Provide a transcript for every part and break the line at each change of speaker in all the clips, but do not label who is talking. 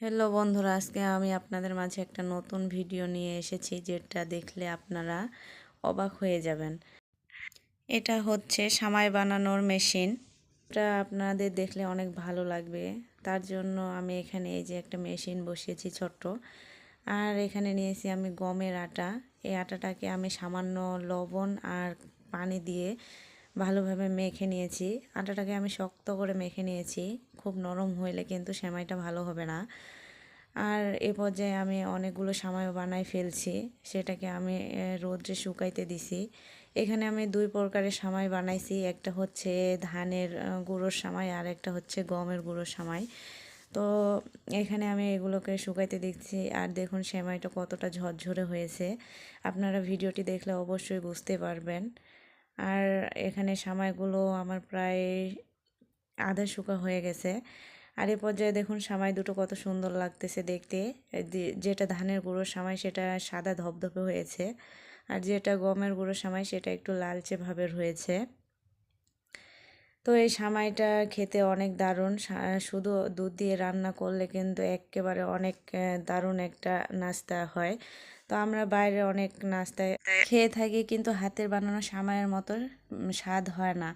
Hello বন্ধুরা, আজকে আমি আপনাদের মাঝে একটা নতুন ভিডিও নিয়ে এসেছি, যেটা দেখলে আপনারা অবাক হয়ে যাবেন। এটা হচ্ছে সামাই বানানোর মেশিন। এটা আপনাদের দেখলে অনেক ভালো লাগবে। তার জন্য আমি এখানে এই যে একটা মেশিন বসিয়েছি ছোট্ট। আর এখানে নিয়েছি আমি গমের আটা। এই আটাটাকে আমি সামান্য লবণ আর পানি দিয়ে ভালোভাবে মেখে নিয়েছি। আটাটাকে আমি শক্ত করে মেখে নিয়েছি। খুব নরম হইলে কিন্তু সেমাইটা ভালো হবে না। আর এ পর্যায়ে আমি অনেকগুলো সামাই বানাই ফেলছি। সেটাকে আমি রোদ্রে শুকাইতে দিছি। এখানে আমি দুই প্রকারের সামাই বানাইছি। একটা হচ্ছে ধানের গুঁড়োর সামাই, আর একটা হচ্ছে গমের গুঁড়োর সামাই। তো এখানে আমি এগুলোকে শুকাইতে দিচ্ছি। আর দেখুন সেমাইটা কতটা ঝরঝরে হয়েছে। আপনারা ভিডিওটি দেখলে অবশ্যই বুঝতে পারবেন। আর এখানে সামাইগুলো আমার প্রায় আধা শুকা হয়ে গেছে। আর এই পর্যায়ে দেখুন সামাই দুটো কত সুন্দর লাগতেছে দেখতে। যেটা ধানের গুঁড়োর সামাই সেটা সাদা ধবধবে হয়েছে, আর যেটা গমের গুঁড়োর সামাই সেটা একটু লালচে ভাবের হয়েছে। তো এই সামাইটা খেতে অনেক দারুণ। শুধু দুধ দিয়ে রান্না করলে কিন্তু একেবারে অনেক দারুণ একটা নাস্তা হয়। তো আমরা বাইরে অনেক নাস্তায় খেয়ে থাকি, কিন্তু হাতের বানানো সামাইয়ের মতো স্বাদ হয় না।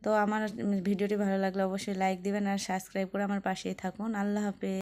তো আমার ভিডিওটি ভালো লাগলে অবশ্যই লাইক দিবেন আর সাবস্ক্রাইব করে আমার পাশেই থাকুন। আল্লাহ হাফেজ।